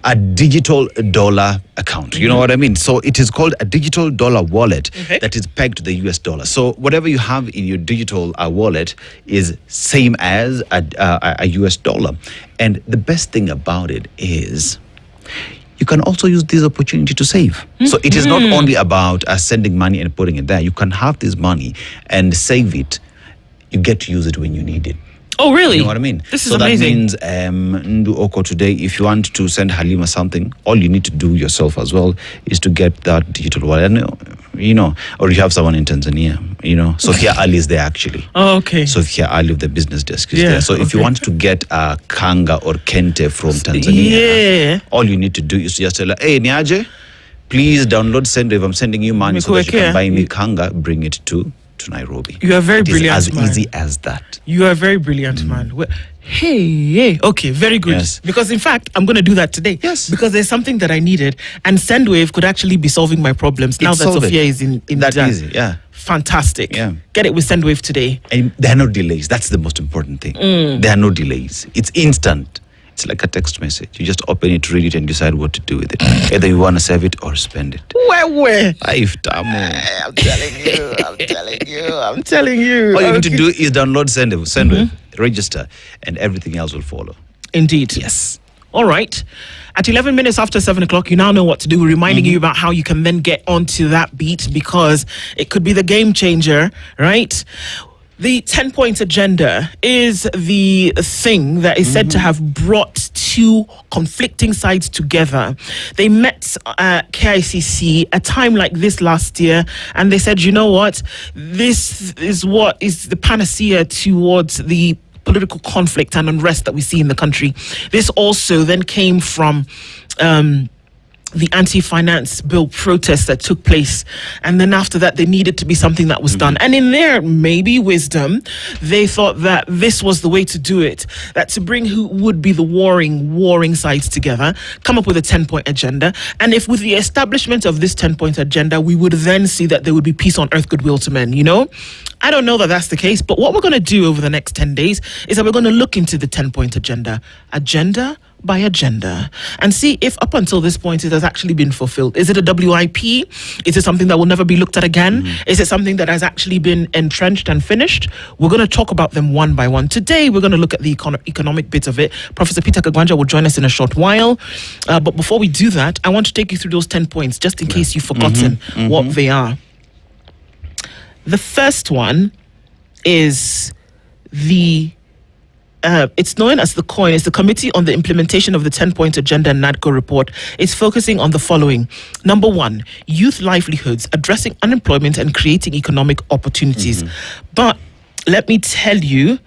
a digital dollar account. You know what I mean? So it is called a digital dollar wallet that is pegged to the US dollar. So whatever you have in your digital wallet is same as a US dollar. And the best thing about it is you can also use this opportunity to save. So it is not only about sending money and putting it there. You can have this money and save it. You get to use it when you need it. Oh, really? You know what I mean? This is amazing. So that means, Ndu Oko today, if you want to send Halima something, all you need to do yourself as well is to get that digital wallet. You know, or you have someone in Tanzania, you know. Sophia Ali is there actually. Oh, okay. Sophia Ali of the business desk is there. So if you want to get a Kanga or Kente from Tanzania, all you need to do is just tell her, hey, Niaje, please download Sendwave. I'm sending you money so that you can buy me Kanga, bring it to Nairobi. You are very brilliant, man. As easy as that. You are a very brilliant man. Hey, okay, very good. Yes. Because in fact, I'm going to do that today. Yes. Because there's something that I needed, and Sendwave could actually be solving my problems now that Sophia is in that easy. Yeah. Fantastic. Yeah. Get it with Sendwave today. And there are no delays. That's the most important thing. There are no delays. It's instant. It's like a text message. You just open it, read it, and decide what to do with it. Either you want to save it or spend it. Where? I'm telling you. All you need to do is download Sendwave, register, and everything else will follow. Indeed. Yes. All right. At 11 minutes after 7 o'clock, you now know what to do. We're reminding you about how you can then get onto that beat, because it could be the game changer, right? The 10-point agenda is the thing that is said to have brought two conflicting sides together. They met at KICC a time like this last year, and they said, you know what? This is what is the panacea towards the political conflict and unrest that we see in the country. This also then came from the anti-finance bill protests that took place, and then after that there needed to be something that was done, and in their maybe wisdom they thought that this was the way to do it, that to bring who would be the warring sides together, come up with a 10-point agenda, and if with the establishment of this 10-point agenda we would then see that there would be peace on earth, goodwill to men. You know, I don't know that that's the case, but what we're going to do over the next 10 days is that we're going to look into the 10-point agenda by agenda, and see if up until this point it has actually been fulfilled. Is it a WIP? Is it something that will never be looked at again? Is it something that has actually been entrenched and finished? We're going to talk about them one by one. Today we're going to look at the economic bit of it. Professor Peter Kagwanja will join us in a short while, but before we do that, I want to take you through those 10 points just in case you've forgotten what they are. The first one is it's known as the COIN. It's the Committee on the Implementation of the 10-Point Agenda and NADCO report. It's focusing on the following. Number one, youth livelihoods, addressing unemployment and creating economic opportunities. But let me tell you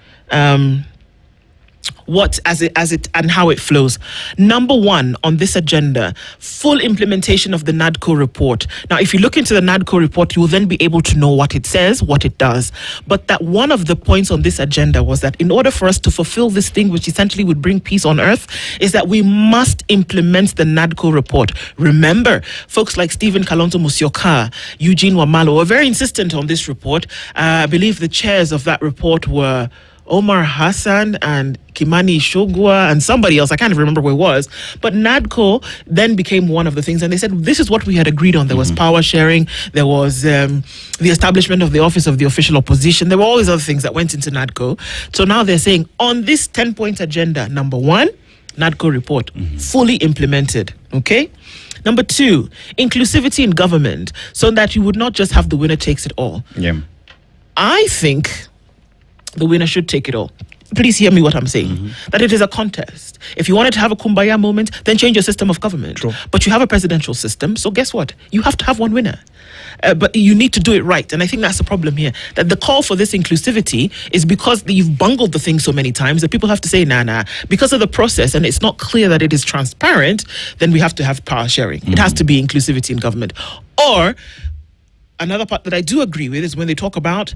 what as it and how it flows. Number one on this agenda, full implementation of the NADCO report. Now, if you look into the NADCO report, you will then be able to know what it says, what it does. But that one of the points on this agenda was that in order for us to fulfill this thing, which essentially would bring peace on earth, is that we must implement the NADCO report. Remember, folks like Stephen Kalonzo Musyoka, Eugene Wamalo were very insistent on this report. I believe the chairs of that report were Omar Hassan and Kimani Shogwa and somebody else. I can't even remember who it was. But NADCO then became one of the things, and they said this is what we had agreed on. There was power sharing, there was the establishment of the Office of the Official Opposition. There were all these other things that went into NADCO. So now they're saying on this 10-point agenda, number one, NADCO report, fully implemented. Okay? Number two, inclusivity in government, so that you would not just have the winner takes it all. Yeah. I think the winner should take it all. Please hear me what I'm saying. That it is a contest. If you wanted to have a kumbaya moment, then change your system of government. True. But you have a presidential system, so guess what? You have to have one winner. But you need to do it right. And I think that's the problem here. That the call for this inclusivity is because you've bungled the thing so many times that people have to say, nah. Because of the process, and it's not clear that it is transparent, then we have to have power sharing. It has to be inclusivity in government. Or, another part that I do agree with is when they talk about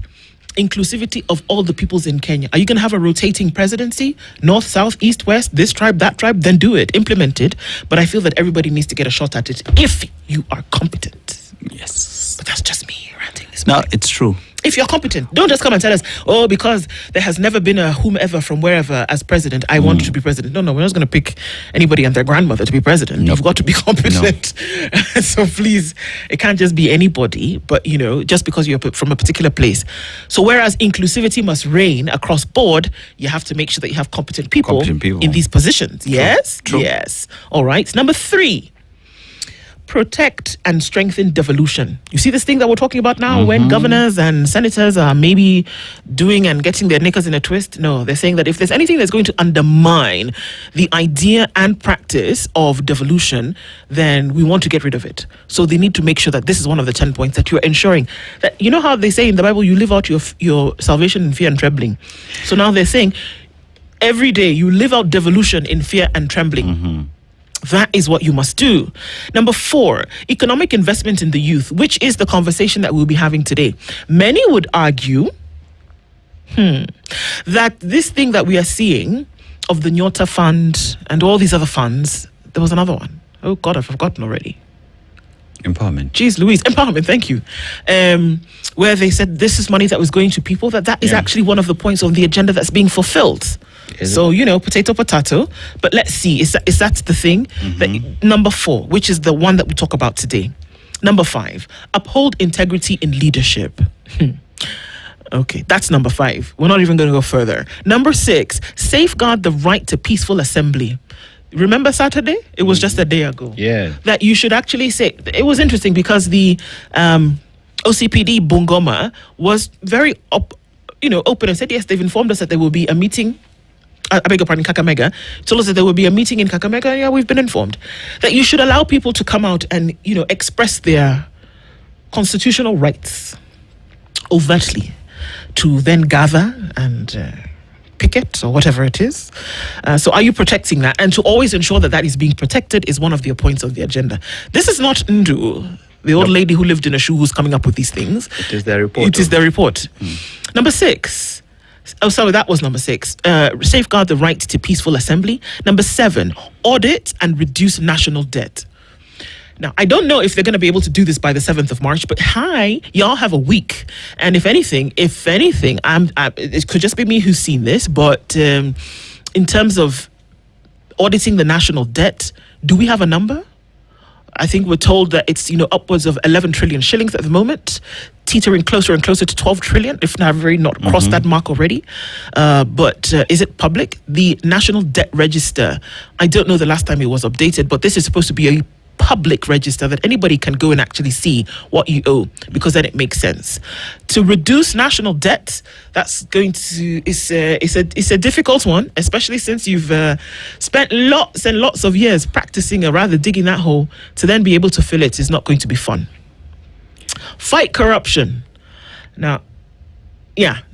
inclusivity of all the peoples in Kenya. Are you going to have a rotating presidency? North, south, east, west, this tribe, that tribe? Then do it. Implement it. But I feel that everybody needs to get a shot at it if you are competent. Yes. But that's just me ranting this No, morning. it's true. If you're competent, don't just come and tell us, oh, because there has never been a whomever from wherever as president, I want to be president. No, we're not going to pick anybody and their grandmother to be president. You've got to be competent. So please, it can't just be anybody, but, just because you're from a particular place. So whereas inclusivity must reign across board, you have to make sure that you have competent people in these positions. Yes? True. Yes. All right. Number 3. Protect and strengthen devolution. You see this thing that we're talking about now when governors and senators are maybe doing and getting their knickers in a twist? No, they're saying that if there's anything that's going to undermine the idea and practice of devolution, then we want to get rid of it. So they need to make sure that this is one of the 10 points that you're ensuring that, you know how they say in the Bible, you live out your salvation in fear and trembling. So now they're saying every day you live out devolution in fear and trembling. That is what you must do. Number 4, economic investment in the youth, which is the conversation that we'll be having today. Many would argue that this thing that we are seeing of the Nyota Fund and all these other funds, there was another one. Oh God, I've forgotten already. Empowerment. Jeez Louise, empowerment, thank you. Where they said this is money that was going to people, that is actually one of the points on the agenda that's being fulfilled. So, potato. But let's see, is that the thing? Number 4, which is the one that we talk about today. Number 5, uphold integrity in leadership. Okay, that's number 5. We're not even going to go further. Number 6, safeguard the right to peaceful assembly. Remember Saturday? It was just a day ago. Yeah. That you should actually say, it was interesting because the OCPD Bungoma was very open and said, yes, they've informed us that there will be a meeting. I beg your pardon, Kakamega. Told us that there will be a meeting in Kakamega. Yeah, we've been informed that you should allow people to come out and, express their constitutional rights overtly, to then gather and picket or whatever it is. So are you protecting that? And to always ensure that is being protected is one of the points of the agenda. This is not Ndu, the old lady who lived in a shoe, who's coming up with these things. It is their report. It is their report. Number 6. Oh, sorry, that was number 6. Safeguard the right to peaceful assembly. Number 7, audit and reduce national debt. Now, I don't know if they're going to be able to do this by the 7th of March, but y'all have a week. And if anything, it could just be me who's seen this, but in terms of auditing the national debt, do we have a number? I think we're told that it's, upwards of 11 trillion shillings at the moment, teetering closer and closer to 12 trillion, if not crossed that mark already. But is it public? The National Debt Register, I don't know the last time it was updated, but this is supposed to be a public register that anybody can go and actually see what you owe, because then it makes sense. To reduce national debt, that's going to it's a difficult one, especially since you've spent lots and lots of years practicing or rather digging that hole. To then be able to fill it is not going to be fun. Fight corruption. Now,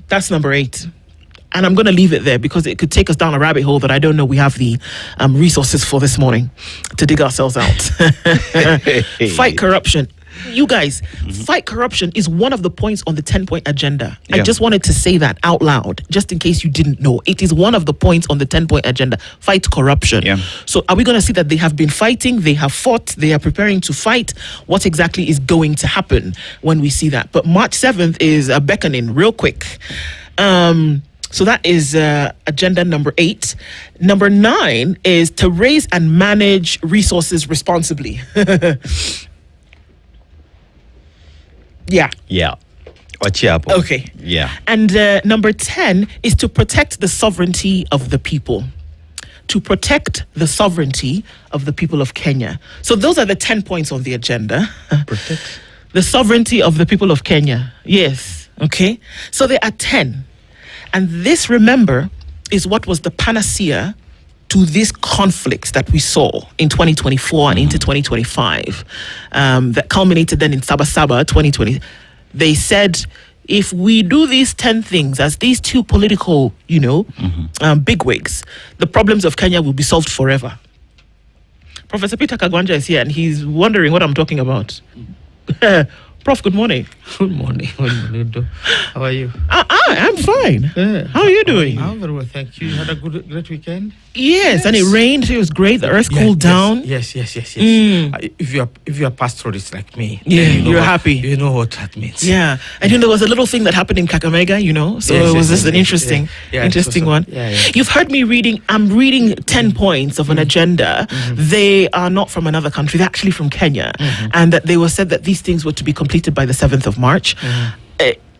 that's number 8. And I'm going to leave it there because it could take us down a rabbit hole that I don't know we have the resources for this morning to dig ourselves out. Fight corruption. You guys, fight corruption is one of the points on the 10-point agenda. I just wanted to say that out loud, just in case you didn't know. It is one of the points on the 10-point agenda. Fight corruption. Yeah. So are we going to see that they have been fighting, they have fought, they are preparing to fight? What exactly is going to happen when we see that? But March 7th is a beckoning real quick. So that is agenda number 8. Number 9 is to raise and manage resources responsibly. Yeah. Okay. Yeah. And number 10 is to protect the sovereignty of the people. To protect the sovereignty of the people of Kenya. So those are the 10 points on the agenda. Protect the sovereignty of the people of Kenya. Yes. Okay. So there are 10. And this, remember, is what was the panacea to this conflict that we saw in 2024 and into 2025 that culminated then in Sabasaba 2020. They said, if we do these 10 things as these two political, bigwigs, the problems of Kenya will be solved forever. Professor Peter Kagwanja is here and he's wondering what I'm talking about. Prof, good morning. Good morning. How are you? I'm fine. How are you doing? I'm very well, thank you. You had a great weekend? Yes, and it rained. It was great. The earth cooled down. Yes. If you're a pastoralist like me, then you're happy. You know what that means. Yeah, and there was a little thing that happened in Kakamega, so it was just an interesting one. You've heard me reading. I'm reading 10 points of an agenda. They are not from another country. They're actually from Kenya, and that they were said that these things were to be completed by the 7th of March.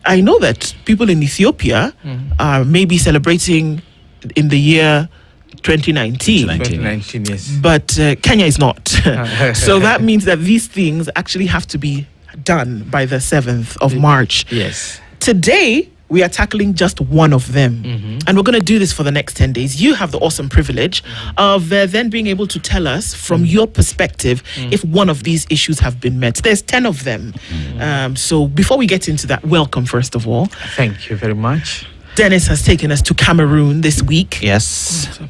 I know that people in Ethiopia are maybe celebrating in the year 2019, yes. But Kenya is not. So that means that these things actually have to be done by the 7th of March. Yes. Today, we are tackling just one of them. And we're going to do this for the next 10 days. You have the awesome privilege of then being able to tell us from your perspective if one of these issues have been met. There's 10 of them. So before we get into that, welcome, first of all. Thank you very much. Dennis has taken us to Cameroon this week. Yes.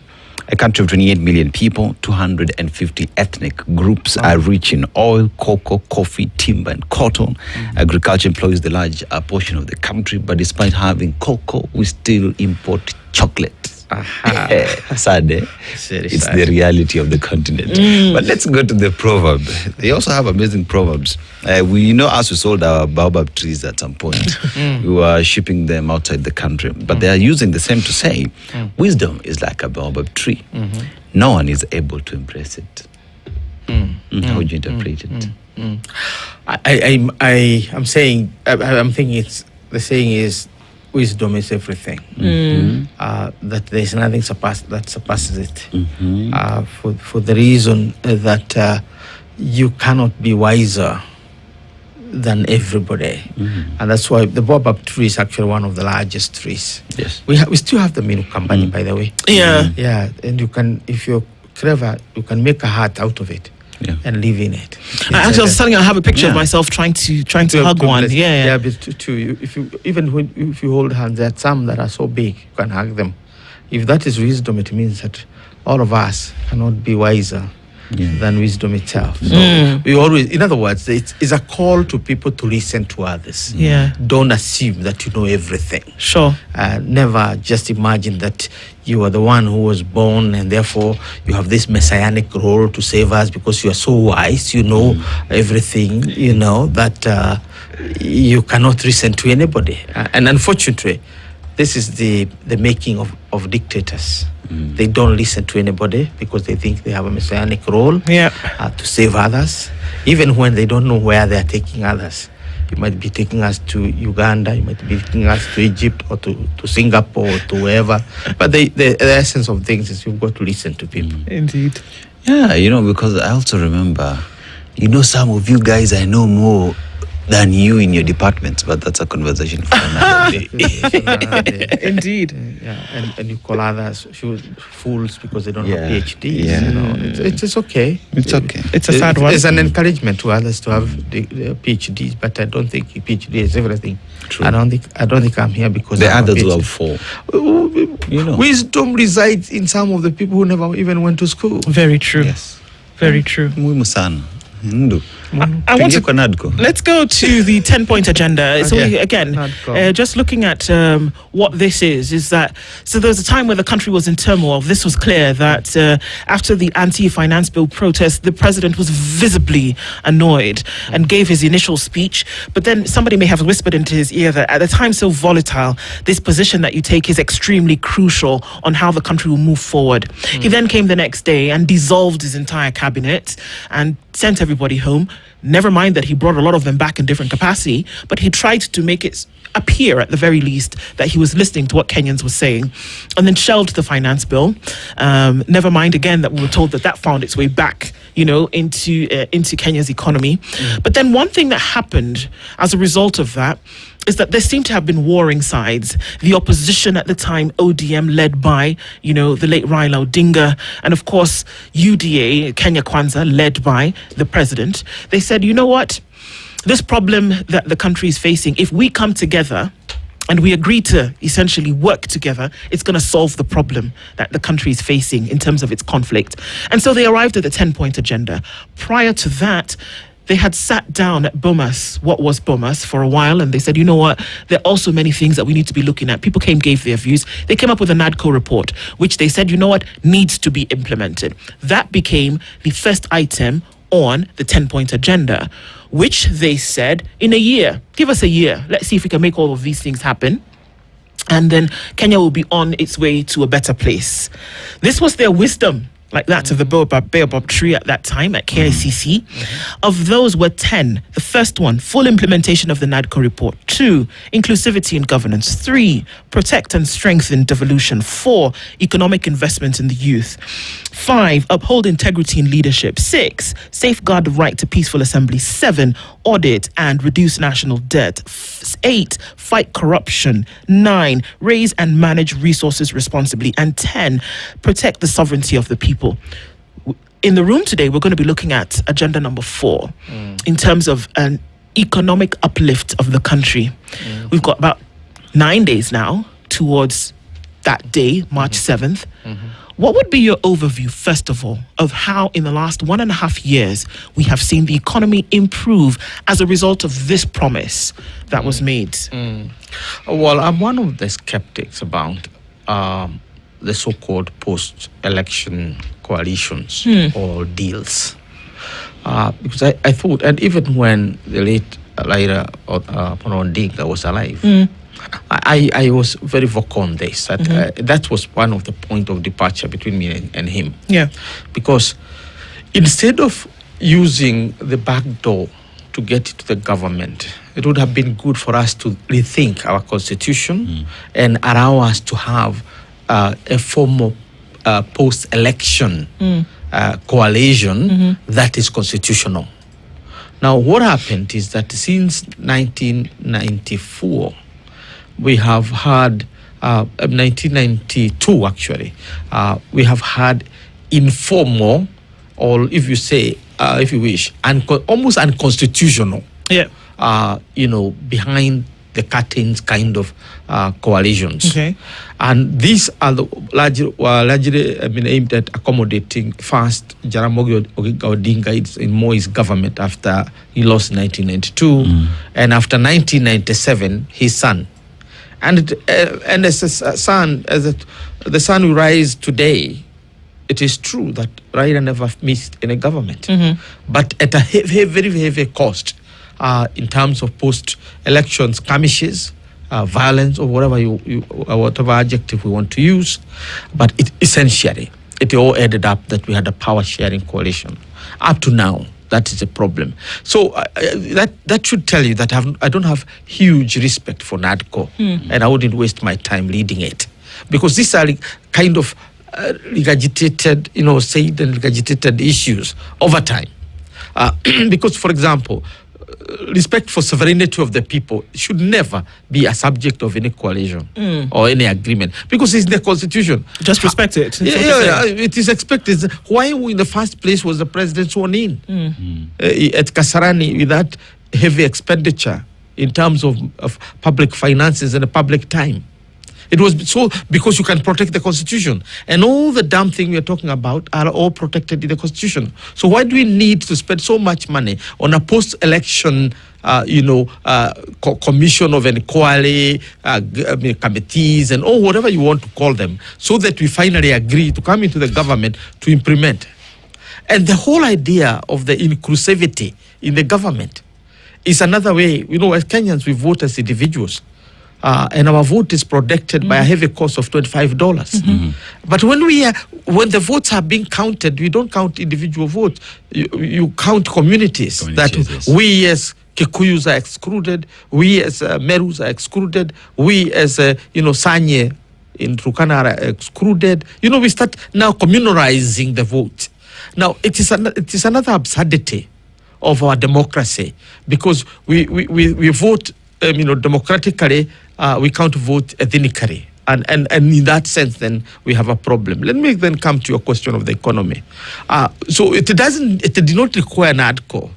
A country of 28 million people, 250 ethnic groups are rich in oil, cocoa, coffee, timber, and cotton. Agriculture employs the large portion of the country, but despite having cocoa, we still import chocolate. Sad, eh? It's the reality of the continent. But let's go to the proverb. They also have amazing proverbs. We sold our baobab trees at some point. We were shipping them outside the country. But they are using the same to say, wisdom is like a baobab tree. No one is able to embrace it. How would you interpret it? I'm thinking the saying is, wisdom is everything. That there's nothing that surpasses it. For the reason that you cannot be wiser than everybody, and that's why the baobab tree is actually one of the largest trees. Yes, we still have the Minu company, by the way. Yeah, and you can, if you're clever, you can make a heart out of it. And live in it. I was telling you, I have a picture of myself trying to hug one. But if you hold hands, there are some that are so big you can hug them. If that is wisdom, it means that all of us cannot be wiser than wisdom itself. So we always, in other words, it's a call to people to listen to others. Don't assume that you know everything. Sure. Never just imagine that you are the one who was born and therefore you have this messianic role to save us because you are so wise, you know everything, that you cannot listen to anybody. And unfortunately, this is the making of dictators. They don't listen to anybody because they think they have a messianic role to save others, even when they don't know where they are taking others. You might be taking us to Uganda, you might be taking us to Egypt or to Singapore or to wherever. But the essence of things is you've got to listen to people. Indeed. Yeah, because I also remember, some of you guys I know more than you in your departments, but that's a conversation for another day. Indeed. And you call others fools because they don't have PhDs. It's okay. It's okay. It's a sad one. It's an encouragement to others to have the PhDs, but I don't think PhD is everything. True. I don't think I'm here because the others who have 4. Wisdom resides in some of the people who never even went to school. Very true. Yes. Very true. Muhimu sana. Let's go to the 10-point agenda. So again, just looking at what this is that, so there was a time where the country was in turmoil. This was clear that after the anti-finance bill protest, the president was visibly annoyed and gave his initial speech. But then somebody may have whispered into his ear that at a time so volatile, this position that you take is extremely crucial on how the country will move forward. He then came the next day and dissolved his entire cabinet and sent everybody home. Never mind that he brought a lot of them back in different capacity, but he tried to make it appear at the very least that he was listening to what Kenyans were saying, and then shelved the finance bill. Never mind again that we were told that found its way back, into Kenya's economy. But then one thing that happened as a result of that is that there seemed to have been warring sides. The opposition at the time, ODM, led by, the late Raila Odinga, and of course, UDA, Kenya Kwanza, led by the president. They said, you know what? This problem that the country is facing, if we come together and we agree to essentially work together, it's going to solve the problem that the country is facing in terms of its conflict. And so they arrived at the 10-point agenda. Prior to that, they had sat down at Bomas, what was Bomas, for a while, and they said, you know what, there are also many things that we need to be looking at. People gave their views. They came up with a NADCO report, which they said, you know what, needs to be implemented. That became the first item on the 10-point agenda, which they said, in a year, give us a year. Let's see if we can make all of these things happen. And then Kenya will be on its way to a better place. This was their wisdom, like that of the baobab tree at that time at KICC. Of those were 10. The first one, full implementation of the NADCO report. 2, inclusivity in governance. 3, protect and strengthen devolution. 4, economic investment in the youth. 5, uphold integrity in leadership. 6, safeguard the right to peaceful assembly. 7, audit and reduce national debt. 8, fight corruption. 9, raise and manage resources responsibly. And 10, protect the sovereignty of the people. In the room today, we're going to be looking at agenda number 4 in terms of an economic uplift of the country. We've got about 9 days now towards that day, March 7th. What would be your overview, first of all, of how in the last 1.5 years we have seen the economy improve as a result of this promise that was made? Well, I'm one of the skeptics about the so-called post-election coalitions or deals. Because I thought, and even when the late Laira Odinga was alive, I was very vocal on this. That was one of the point of departure between me and him. Yeah. Because instead of using the back door to get to the government, it would have been good for us to rethink our constitution and allow us to have a formal post-election coalition that is constitutional. Now, what happened is that since 1994, we have had, 1992 actually, we have had informal, or if you say, if you wish, almost unconstitutional, behind the curtains kind of coalitions. Okay. And these are largely aimed at accommodating first Jaramogi Odinga in Moi's government after he lost in 1992, and after 1997, his son. And as a son, the son who rise today, it is true that Raila never missed in a government, but at a very heavy cost. In terms of post-election skirmishes, violence, or whatever whatever adjective we want to use, but essentially it all ended up that we had a power-sharing coalition. Up to now, that is a problem. So that should tell you that I don't have huge respect for NADCO, and I wouldn't waste my time leading it, because these are kind of regurgitated, said and regurgitated issues over time. Because, for example, respect for sovereignty of the people should never be a subject of any coalition or any agreement, because it's in the constitution. Just respect it. It is expected. Why in the first place was the president sworn in at Kasarani with that heavy expenditure in terms of public finances and public time? It was so because you can protect the constitution, and all the damn thing we are talking about are all protected in the constitution. So why do we need to spend so much money on a post-election, commission of inquiry, committees, and whatever you want to call them, so that we finally agree to come into the government to implement? And the whole idea of the inclusivity in the government is another way. As Kenyans, we vote as individuals. And our vote is protected by a heavy cost of $25. But when the votes are being counted, we don't count individual votes. You count communities. Yes. We as Kikuyus are excluded. We as Merus are excluded. We as Sanye in Turkana are excluded. We start now communalizing the vote. Now it is another absurdity of our democracy, because we vote democratically. We can't vote ethnically, and in that sense, then we have a problem. Let me then come to your question of the economy. So it did not require NADCO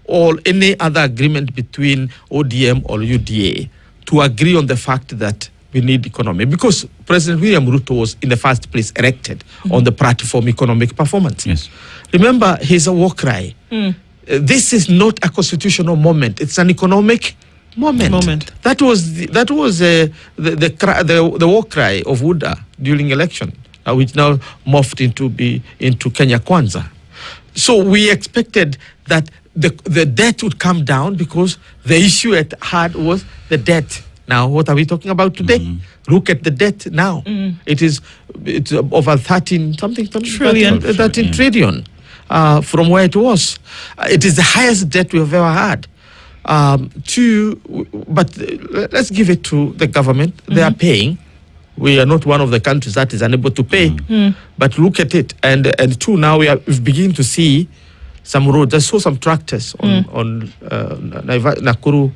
or any other agreement between ODM or UDA to agree on the fact that we need economy, because President William Ruto was in the first place elected on the platform economic performance. Yes. Remember, his war cry this is not a constitutional moment. It's an economic moment. That was the war cry of UDA during election, which now morphed into Kenya Kwanza. So we expected that the debt would come down because the issue at heart was the debt. Now, what are we talking about today? Look at the debt now. It's over 13 trillion from where it was. It is the highest debt we have ever had. But let's give it to the government. They are paying. We are not one of the countries that is unable to pay. But look at it. And two, now we've begun to see some roads. I saw some tractors on Nakuru.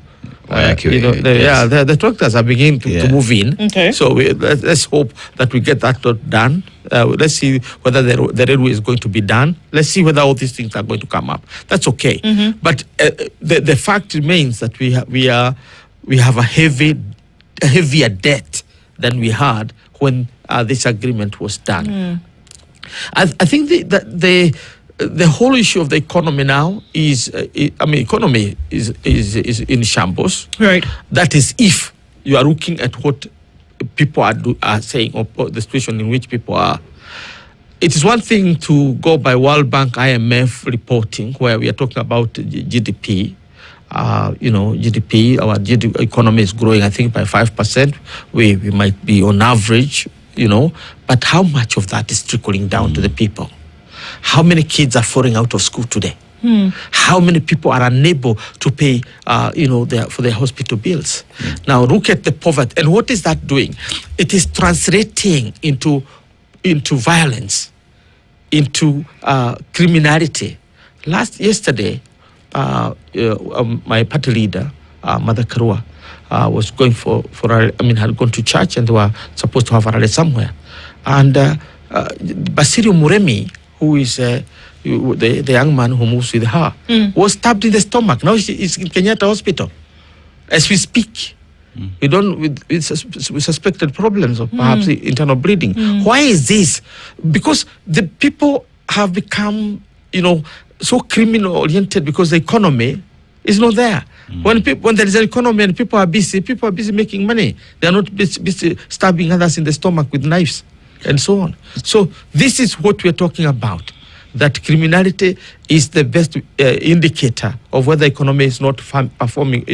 The tractors are beginning to move in. Okay. So let's hope that we get that done. Let's see whether the railway is going to be done. Let's see whether all these things are going to come up. That's okay. But the fact remains that we have a heavier debt than we had when this agreement was done. I think the whole issue of the economy now is, economy is in shambles. Right. That is if you are looking at what people are saying or the situation in which people are. It is one thing to go by World Bank, IMF reporting, where we are talking about GDP. GDP, our economy is growing, I think, by 5%. We might be on average, but how much of that is trickling down to the people? How many kids are falling out of school today? How many people are unable to pay, for their hospital bills? Now look at the poverty, and what is that doing? It is translating into violence, into criminality. Yesterday, my party leader, Mother Karua, was going had gone to church and they were supposed to have a rally somewhere, and Basirio Muremi, who is the young man who moves with her, was stabbed in the stomach. Now she's in Kenyatta Hospital as we speak. We suspected problems of perhaps internal bleeding. Why is this? Because the people have become, so criminal oriented because the economy is not there. When there is an economy and people are busy making money. They are not busy stabbing others in the stomach with knives and so on. So this is what we're talking about. That criminality is the best indicator of whether the economy is not performing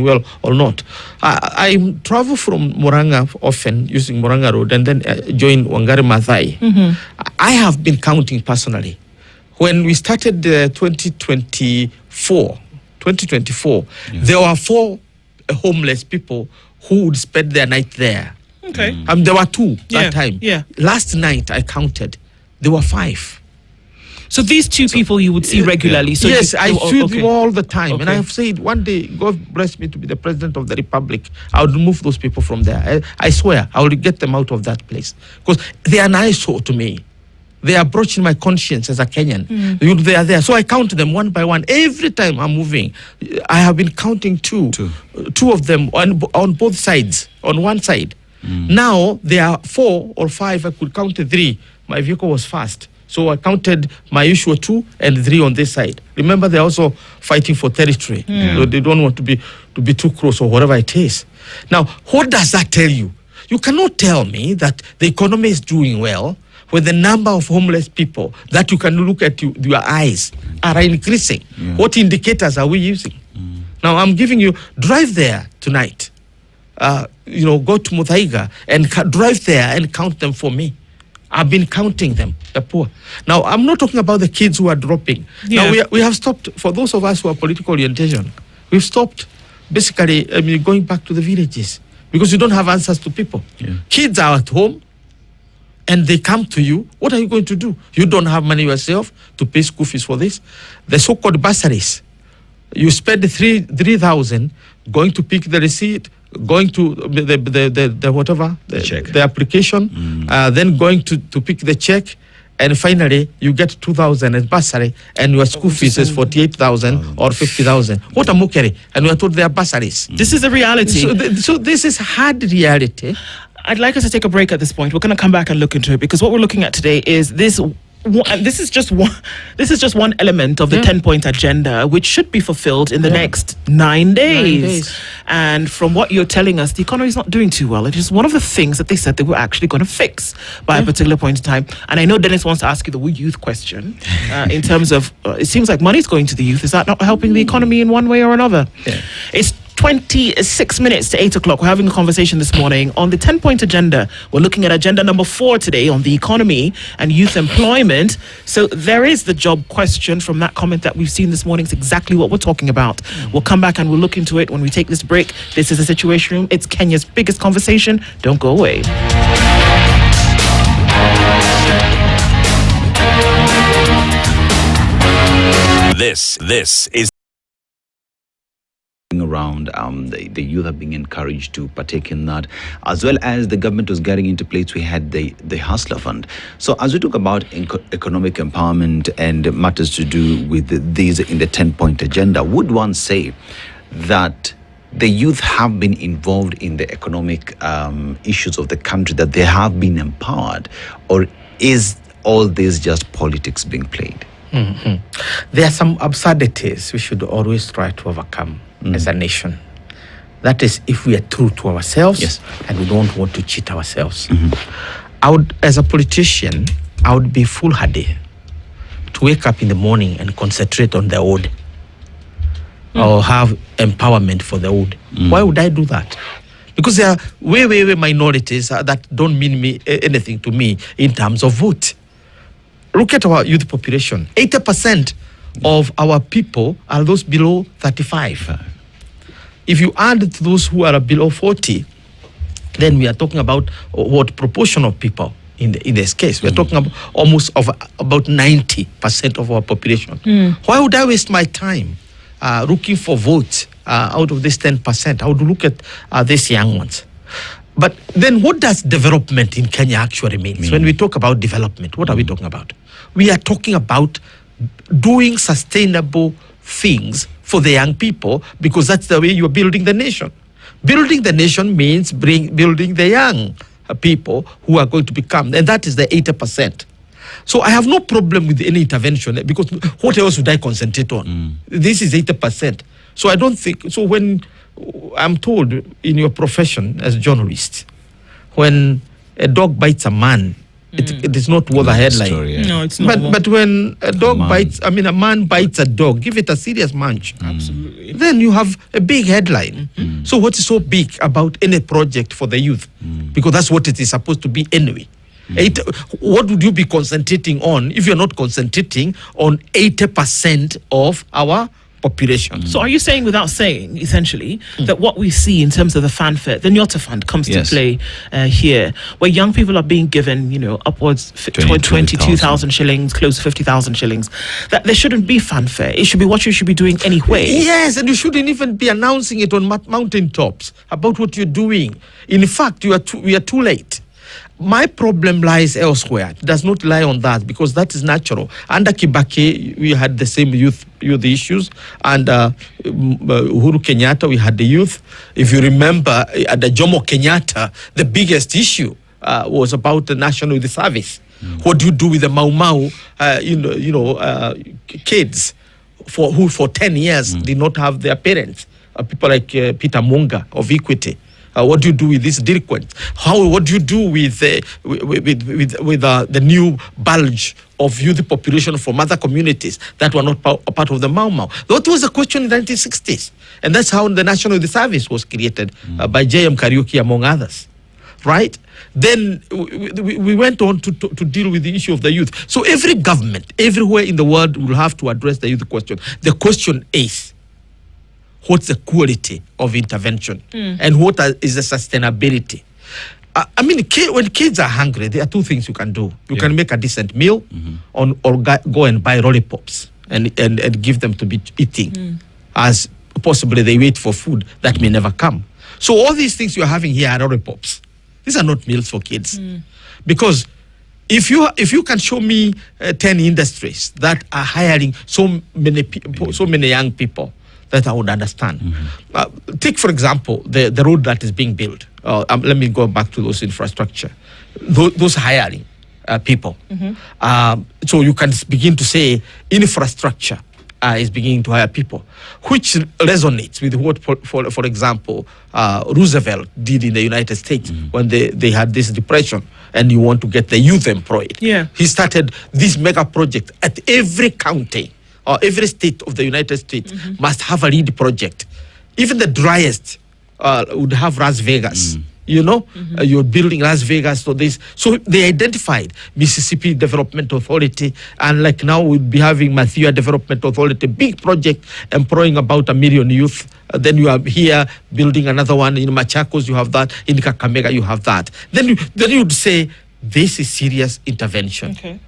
well or not. I travel from Murang'a often using Mombasa Road and then join Wangari Maathai. I have been counting personally. When we started 2024, there were 4 homeless people who would spend their night there. Okay. There were 2 that time. Yeah. Last night I counted, there were 5. So these 2 people you would see regularly. So yes, I see them all the time. Okay. And I have said, one day, God bless me to be the president of the republic, I would remove those people from there. I swear, I will get them out of that place. Because they are an eyesore to me. They are broaching my conscience as a Kenyan. They are there. So I count them one by one. Every time I'm moving, I have been counting 2 of them on both sides, on one side. Now, there are 4 or 5, I could count 3. My vehicle was fast. So I counted my usual 2 and 3 on this side. Remember, they're also fighting for territory. So they don't want to be too close or whatever it is. Now, what does that tell you? You cannot tell me that the economy is doing well when the number of homeless people that you can look at your eyes are increasing. What indicators are we using? Now, I'm giving you, drive there tonight. Go to Muthaiga and drive there and count them for me. I've been counting them, the poor. Now, I'm not talking about the kids who are dropping. Now, we have stopped, for those of us who are political orientation, we've stopped basically going back to the villages because you don't have answers to people. Kids are at home and they come to you. What are you going to do? You don't have money yourself to pay school fees for this. The so-called bursaries. You spend 3,000 going to pick the receipt, going to the application, then going to pick the check, and finally you get 2,000 as bursary, and your school fees is 48,000 or 50,000. What a mockery! And we are told they are bursaries. This is the reality. So this is hard reality. I'd like us to take a break at this point. We're going to come back and look into it because what we're looking at today is this and this is just one. This is just one element of the 10-point agenda, which should be fulfilled in the next 9 days. And from what you're telling us, the economy is not doing too well. It is one of the things that they said they were actually going to fix by a particular point in time. And I know Dennis wants to ask you the youth question in terms of it seems like money's going to the youth. Is that not helping the economy in one way or another? It's 26 minutes to 8 o'clock. We're having a conversation this morning on the 10-point agenda. We're looking at agenda number 4 today on the economy and youth employment. So there is the job question from that comment that we've seen this morning. It's exactly what we're talking about. We'll come back and we'll look into it when we take this break. This is the Situation Room. It's Kenya's biggest conversation. Don't go away. This is around the youth are being encouraged to partake in that, as well as the government was getting into place. We had the Hustler Fund. So as we talk about economic empowerment and matters to do with these in the 10-point agenda, would one say that the youth have been involved in the economic issues of the country, that they have been empowered, or is all this just politics being played? There are some absurdities we should always try to overcome as a nation. That is, if we are true to ourselves and we don't want to cheat ourselves. I would, as a politician, I would be foolhardy to wake up in the morning and concentrate on the old or have empowerment for the old. Why would I do that? Because there are way minorities that don't mean anything to me in terms of vote. Look at our youth population. 80% of our people are those below 35. If you add to those who are below 40, then we are talking about what proportion of people in this case. We're talking about almost about 90% of our population. Why would I waste my time looking for votes out of this 10%? I would look at these young ones. But then what does development in Kenya actually mean? So when we talk about development, what are we talking about? We are talking about doing sustainable things for the young people, because that's the way you're building the nation. Building the nation means building the young people who are going to become, and that is the 80%. So I have no problem with any intervention, because what else would I concentrate on? This is 80%. So I don't think, so when I'm told in your profession as a journalist, when a dog bites a man, it is not worth a headline. Story, No, it's not. But when a man bites a dog, give it a serious munch. Absolutely. Then you have a big headline. So what is so big about any project for the youth? Because that's what it is supposed to be anyway. What would you be concentrating on if you're not concentrating on 80% of our population? So are you saying, without saying, essentially, that what we see in terms of the fanfare, the Nyota Fund comes to play here, where young people are being given, upwards 22,000 shillings, close to 50,000 shillings, that there shouldn't be fanfare? It should be what you should be doing anyway. Yes, and you shouldn't even be announcing it on mountaintops about what you're doing. In fact, we are too late. My problem lies elsewhere. It does not lie on that, because that is natural. Under Kibaki, we had the same youth issues. And Uhuru Kenyatta, we had the youth. If you remember, at the Jomo Kenyatta, the biggest issue was about the National Youth Service. What do you do with the Mau kids who for 10 years did not have their parents? People like Peter Munga of Equity. What do you do with these delinquents? What do you do with the new bulge of youth population from other communities that were not part of the Mau Mau? That was a question in the 1960s. And that's how the National Youth Service was created by J.M. Kariuki, among others. Right? Then we went on to deal with the issue of the youth. So every government, everywhere in the world, will have to address the youth question. The question is, what's the quality of intervention? And what is the sustainability? When kids are hungry, there are two things you can do. You can make a decent meal or go and buy lollipops and give them to be eating, as possibly they wait for food that may never come. So all these things you're having here are lollipops. These are not meals for kids. Because if you can show me 10 industries that are hiring so many people, so many young people, that I would understand. Take, for example, the road that is being built. Let me go back to those infrastructure. Those hiring. people. So you can begin to say infrastructure is beginning to hire people, which resonates with what, for example, Roosevelt did in the United States when they had this depression and you want to get the youth employed. Yeah. He started this mega project at every county or every state of the United States must have a lead project. Even the driest would have Las Vegas. You know, you're building Las Vegas. So they identified Mississippi Development Authority, and like now we'll be having Mathia Development Authority, big project employing about 1 million youth. Then you are here building another one in Machakos. You have that in Kakamega. You have that. Then you would say this is serious intervention. Okay.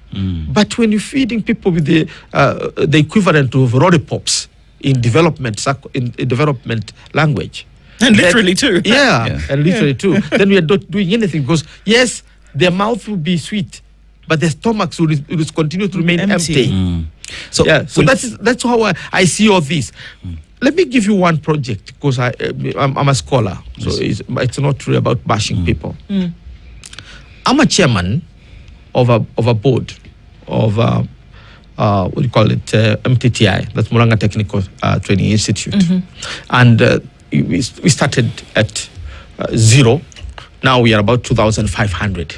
But when you're feeding people with the equivalent of lollipops in development language. And literally too. Yeah, and literally too. Then we are not doing anything because, yes, their mouth will be sweet, but their stomachs will continue to remain empty. So, So that's how I see all this. Let me give you one project because I'm a scholar, so it's not really about bashing people. I'm a chairman of a board of what do you call it, MTTI, that's Murang'a Technical Training Institute, and we started at 0. Now we are about 2,500.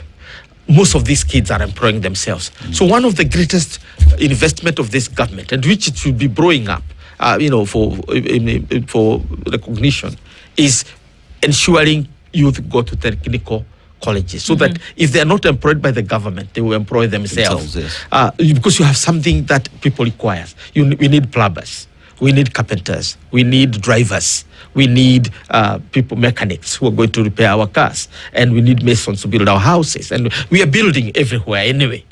Most of these kids are employing themselves. So one of the greatest investment of this government, and which it should be growing up, for recognition, is ensuring youth go to technical colleges, so that if they are not employed by the government, they will employ themselves. Because you have something that people require. We need plumbers. We need carpenters. We need drivers. We need mechanics who are going to repair our cars. And we need masons to build our houses. And we are building everywhere anyway.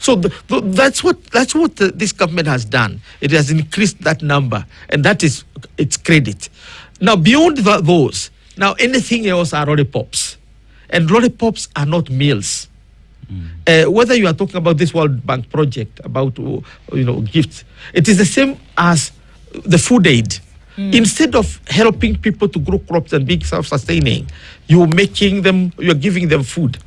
So that's what this government has done. It has increased that number. And that is its credit. Now, beyond those, now anything else are lollipops. And lollipops are not meals. Whether you are talking about this World Bank project, about gifts, it is the same as the food aid. Instead of helping people to grow crops and be self-sustaining, you're giving them food.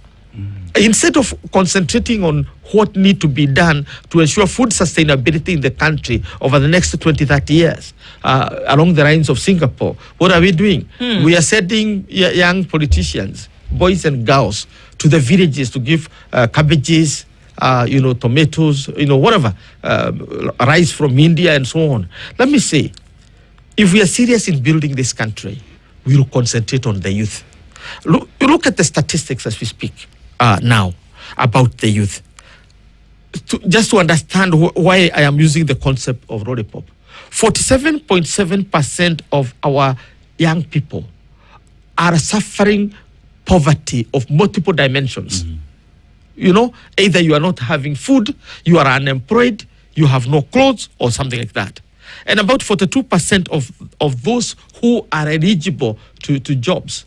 Instead of concentrating on what need to be done to ensure food sustainability in the country over the next 20, 30 years, along the lines of Singapore, what are we doing? We are sending young politicians, boys and girls, to the villages to give cabbages, tomatoes, whatever, rice from India and so on. Let me say, if we are serious in building this country, we will concentrate on the youth. Look at the statistics as we speak now about the youth. Just to understand why I am using the concept of lollipop. 47.7% of our young people are suffering poverty of multiple dimensions. Either you are not having food, you are unemployed, you have no clothes, or something like that. And about 42% of those who are eligible to jobs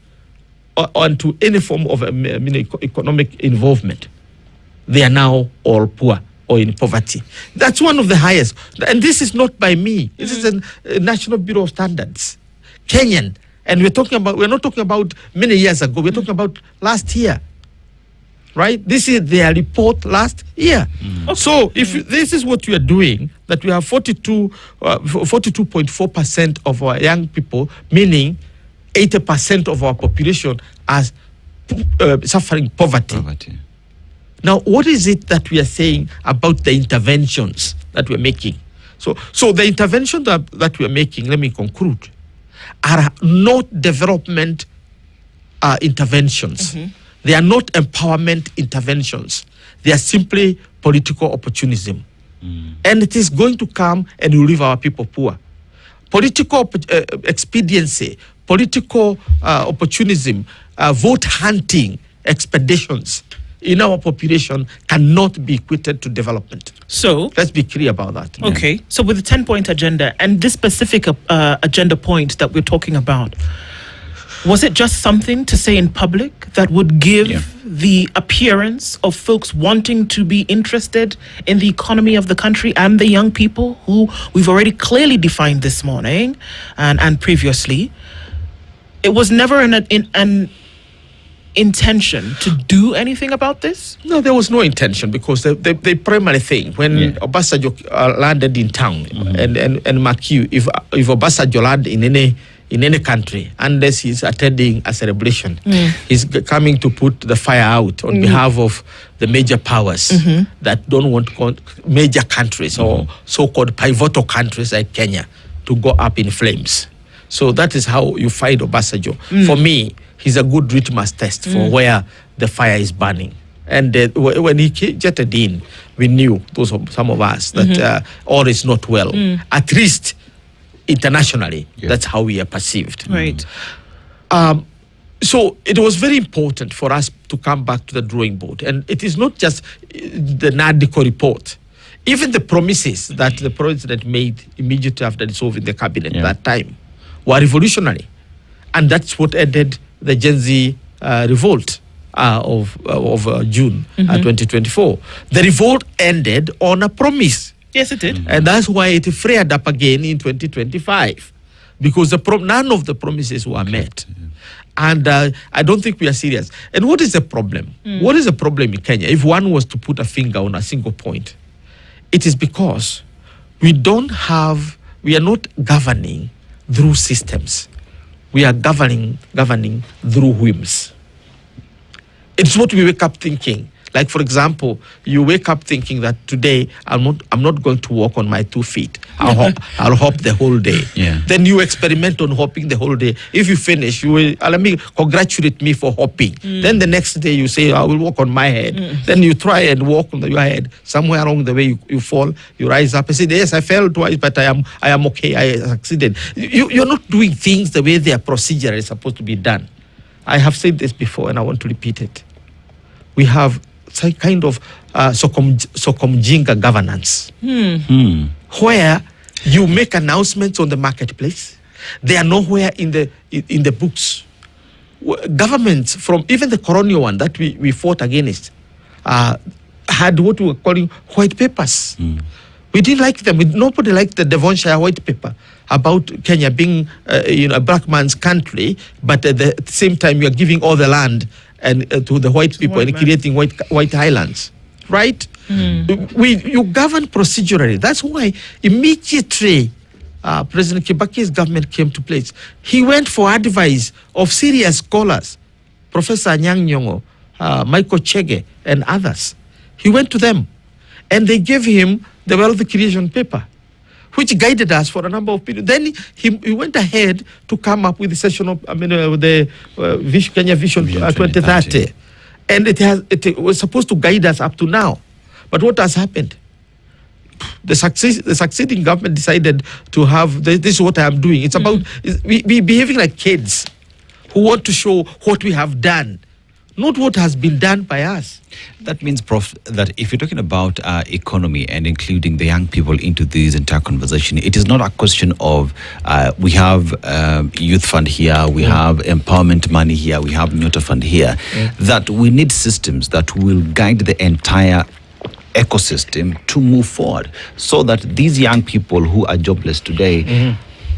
or to any form of economic involvement, they are now all poor or in poverty. That's one of the highest. And this is not by me. This is a National Bureau of Standards. Kenyan. And we're not talking about many years ago. We're talking about last year. Right? This is their report last year. So if this is what we are doing, that we have 42.4% of our young people, meaning 80% of our population are suffering poverty. Now, what is it that we are saying about the interventions that we're making? So the intervention that we're making, let me conclude, are not development interventions. They are not empowerment interventions. They are simply political opportunism. And it is going to come and will leave our people poor. Political expediency, political opportunism, vote hunting expeditions in our population cannot be equated to development. So let's be clear about that. Okay. So with the 10-point agenda and this specific agenda point that we're talking about, was it just something to say in public that would give the appearance of folks wanting to be interested in the economy of the country and the young people who we've already clearly defined this morning and previously? It was never an intention to do anything about this? No, there was no intention, because the primary thing, when Obasanjo landed in town, and mark you, if Obasanjo landed in any country, unless he's attending a celebration, he's coming to put the fire out on behalf of the major powers that don't want major countries or so-called pivotal countries like Kenya to go up in flames. So that is how you fight Obasanjo. For me, he's a good litmus test for where the fire is burning. And when he jetted in, we knew, some of us, that all is not well. At least internationally, that's how we are perceived. Right. So it was very important for us to come back to the drawing board. And it is not just the NADCO report. Even the promises that the president made immediately after dissolving the cabinet that time were revolutionary. And that's what ended the Gen Z revolt of June 2024. The revolt ended on a promise. Yes, it did. And that's why it flared up again in 2025. Because none of the promises were met. And I don't think we are serious. And what is the problem? What is the problem in Kenya? If one was to put a finger on a single point, it is because we are not governing through systems. We are governing through whims. It's what we wake up thinking. Like, for example, you wake up thinking that today I'm not going to walk on my 2 feet. I'll hop the whole day. Then you experiment on hopping the whole day. If you finish, you will congratulate me for hopping. Then the next day you say, I will walk on my head. Then you try and walk on your head. Somewhere along the way you fall, you rise up and say, yes, I fell twice, but I am okay. I succeeded. You're not doing things the way they are procedurally supposed to be done. I have said this before and I want to repeat it. We have some kind of Sokomjinga governance, where you make announcements on the marketplace. They are nowhere in the books. Governments, from even the colonial one that we fought against, had what we were calling white papers. We didn't like them. Nobody liked the Devonshire white paper about Kenya being a black man's country, but at the same time you are giving all the land and to the white people and creating white islands, right? You govern procedurally. That's why immediately President Kibaki's government came to place. He went for advice of serious scholars, Professor Anyang' Nyong'o, Michael Chege, and others. He went to them, and they gave him the wealth creation paper, which guided us for a number of periods. Then he went ahead to come up with the Kenya Vision 2030. And it was supposed to guide us up to now. But what has happened? The succeeding government decided to have, this is what I am doing. It's about, we behaving like kids who want to show what we have done, not what has been done by us. That means, Prof, that if you're talking about economy and including the young people into this entire conversation, it is not a question of we have youth fund here, we have empowerment money here, we have Nyota fund here, that we need systems that will guide the entire ecosystem to move forward so that these young people who are jobless today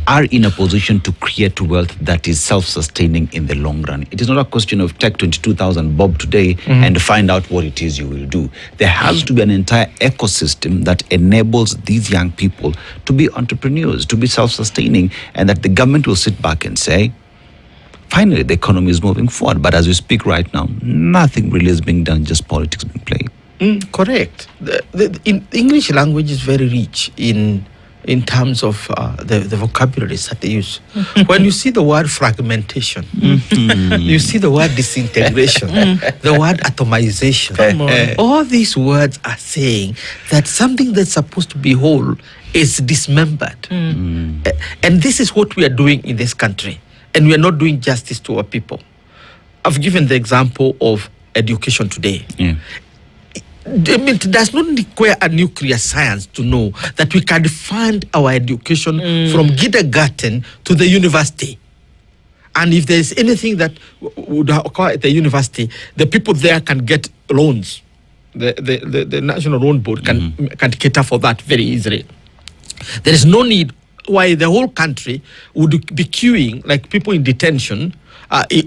are in a position to create wealth that is self-sustaining in the long run. It is not a question of take 22,000 bob today and find out what it is you will do. There has to be an entire ecosystem that enables these young people to be entrepreneurs, to be self-sustaining, and that the government will sit back and say, finally, the economy is moving forward. But as we speak right now, nothing really is being done, just politics being played. Correct. The English language is very rich in terms of the vocabularies that they use. When you see the word fragmentation, you see the word disintegration, the word atomization. All these words are saying that something that's supposed to be whole is dismembered. And this is what we are doing in this country. And we are not doing justice to our people. I've given the example of education today. It does not require a nuclear science to know that we can fund our education from kindergarten to the university. And if there is anything that would occur at the university, the people there can get loans. The National Loan Board can cater for that very easily. There is no need why the whole country would be queuing like people in detention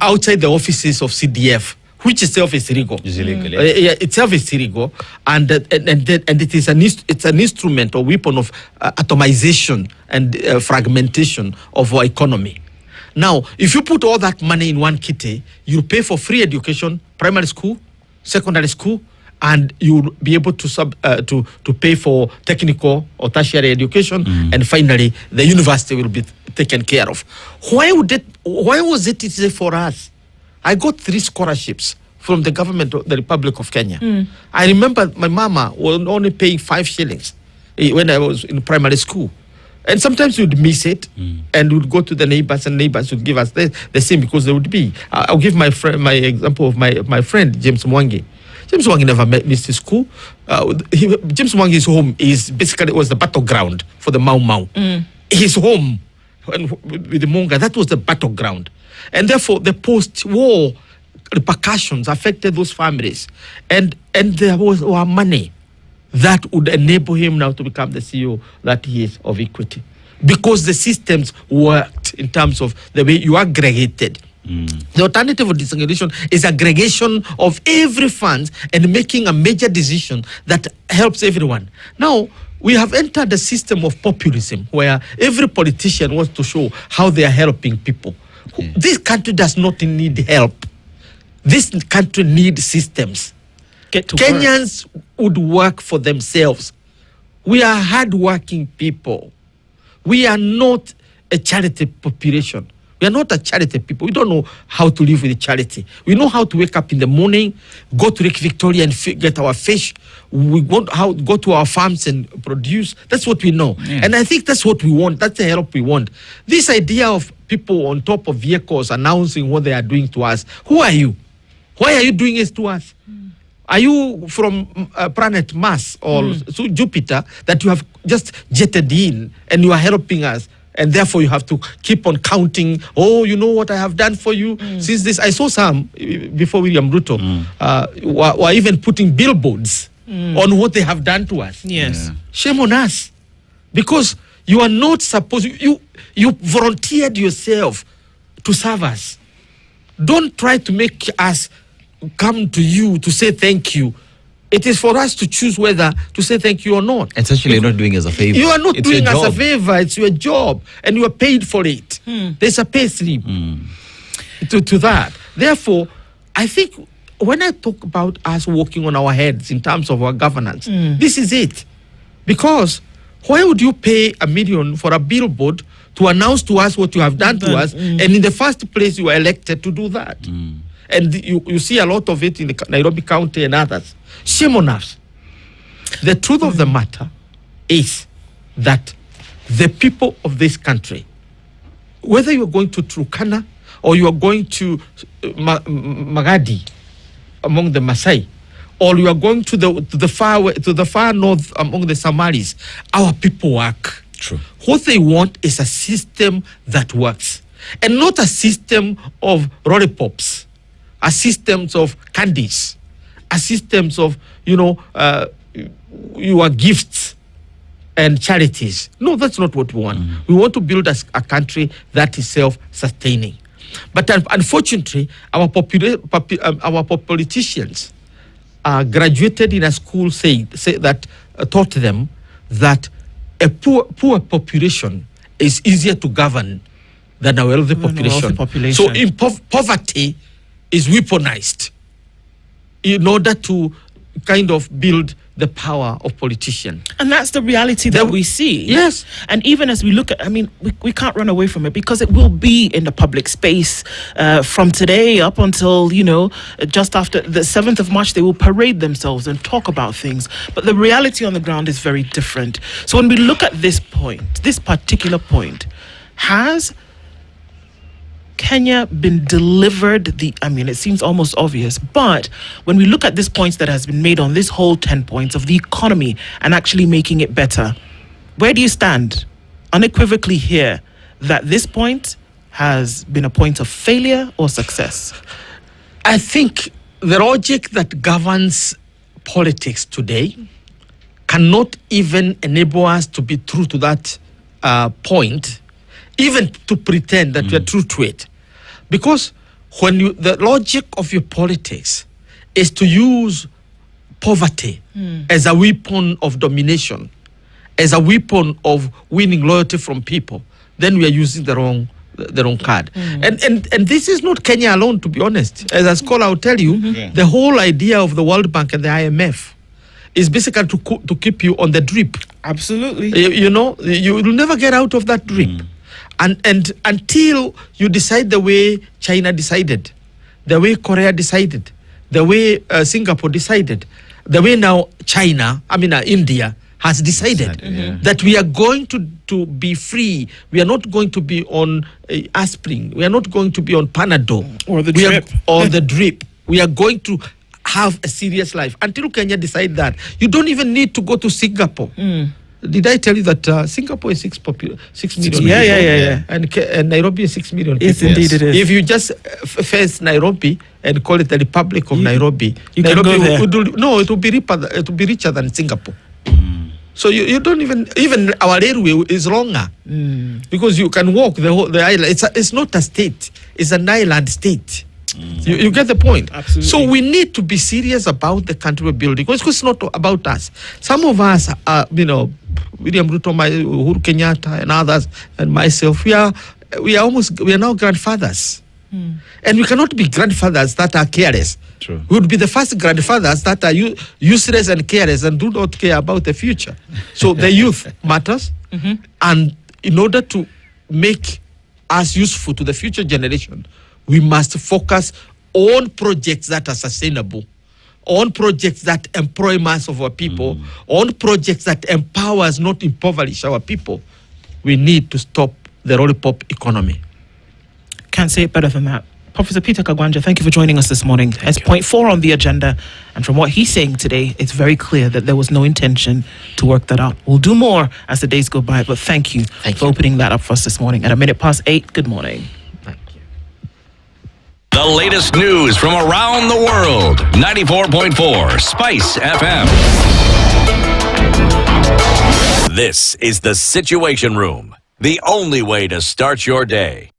outside the offices of CDF, which itself is illegal. It's illegal, itself is illegal, and it is an instrument or weapon of atomization and fragmentation of our economy. Now, if you put all that money in one kitty, you pay for free education, primary school, secondary school, and you'll be able to pay for technical or tertiary education, and finally the university will be taken care of. Why was it easy for us? I got 3 scholarships from the government of the Republic of Kenya. I remember my mama was only paying 5 shillings when I was in primary school. And sometimes we'd miss it, and we'd go to the neighbors, and neighbors would give us the same because they would be. I'll give my example of my friend, James Mwangi. James Mwangi never missed his school. James Mwangi's home was the battleground for the Mau Mau. His home with the Monga, that was the battleground. And therefore, the post-war repercussions affected those families. And there was money that would enable him now to become the CEO that he is of Equity. Because the systems worked in terms of the way you aggregated. The alternative of disaggregation is aggregation of every fund and making a major decision that helps everyone. Now, we have entered a system of populism where every politician wants to show how they are helping people. This country does not need help. This country needs systems. Kenyans would work for themselves. We are hardworking people. We are not a charity population. We are not a charity people. We don't know how to live with charity. We know how to wake up in the morning, go to Lake Victoria and get our fish. We want how go to our farms and produce. That's what we know. And I think that's what we want. That's the help we want. This idea of people on top of vehicles announcing what they are doing to us. Who are you? Why are you doing this to us? Are you from planet Mars or Jupiter that you have just jetted in and you are helping us? And therefore you have to keep on counting, oh, you know what I have done for you since this. I saw some before William Ruto were even putting billboards on what they have done to us. Yes. Shame on us. Because you are not supposed, you volunteered yourself to serve us. Don't try to make us come to you to say thank you. It is for us to choose whether to say thank you or not. Essentially, you're not doing us a favor. You are not doing us a favor. It's your job, and you are paid for it. There's a pay slip to that. Therefore, I think when I talk about us walking on our heads in terms of our governance, this is it. Because why would you pay $1 million for a billboard to announce to us what you have done to us, and in the first place you were elected to do that? And you see a lot of it in the Nairobi County and others. Shame on us. The truth of the matter is that the people of this country, whether you're going to Turkana or you are going to Magadi among the Maasai, or you are going to the far north among the Somalis, our people work. True. What they want is a system that works, and not a system of lollipops, a system of candies, a system of your gifts and charities. No, that's not what we want. We want to build a country that is self-sustaining. But unfortunately, our politicians graduated in a school taught them that a poor population is easier to govern than a wealthy population. So poverty is weaponized in order to kind of build the power of politicians. And that's the reality that we see. Yes. And even as we look at, we can't run away from it because it will be in the public space from today up until, just after the 7th of March, they will parade themselves and talk about things. But the reality on the ground is very different. So when we look at this point, this particular point, has Kenya been delivered it seems almost obvious, but when we look at this points that has been made on this whole 10 points of the economy and actually making it better, where do you stand unequivocally here that this point has been a point of failure or success? I think the logic that governs politics today cannot even enable us to be true to that point, even to pretend that you are true to it. Because when the logic of your politics is to use poverty as a weapon of domination, as a weapon of winning loyalty from people, then we are using the wrong card. And this is not Kenya alone, to be honest. As a scholar, I'll tell you, the whole idea of the World Bank and the IMF is basically to keep you on the drip. Absolutely. You know, you will never get out of that drip. And until you decide the way China decided, the way Korea decided, the way Singapore decided, the way now India has decided that we are going to be free. We are not going to be on aspirin. We are not going to be on Panadol. Or the drip. Or the drip. We are going to have a serious life. Until Kenya decide that, you don't even need to go to Singapore. Did I tell you that Singapore is 6 million? Yeah. And Nairobi is 6 million. Yes, people. indeed it is. If you just face Nairobi and call it the Republic of Nairobi, you Nairobi can go there. it will be richer than Singapore. So you don't even our railway is longer because you can walk the island. It's not a state; it's an island state. You get the point. Absolutely. So we need to be serious about the country we're building. Because it's not about us. Some of us, William Ruto, Uhuru Kenyatta, and others, and myself, we are now grandfathers. And we cannot be grandfathers that are careless. True. We would be the first grandfathers that are useless and careless and do not care about the future. So the youth matters. And in order to make us useful to the future generation, we must focus on projects that are sustainable, on projects that employ mass of our people, on projects that empower us, not impoverish our people. We need to stop the lollipop economy. Can't say it better than that. Professor Peter Kagwanja, thank you for joining us this morning. As point 4 on the agenda, and from what he's saying today, it's very clear that there was no intention to work that out. We'll do more as the days go by, but thank you for opening that up for us this morning. At 8:01, good morning. Thank you. The latest news from around the world. 94.4 Spice FM. This is the Situation Room, the only way to start your day.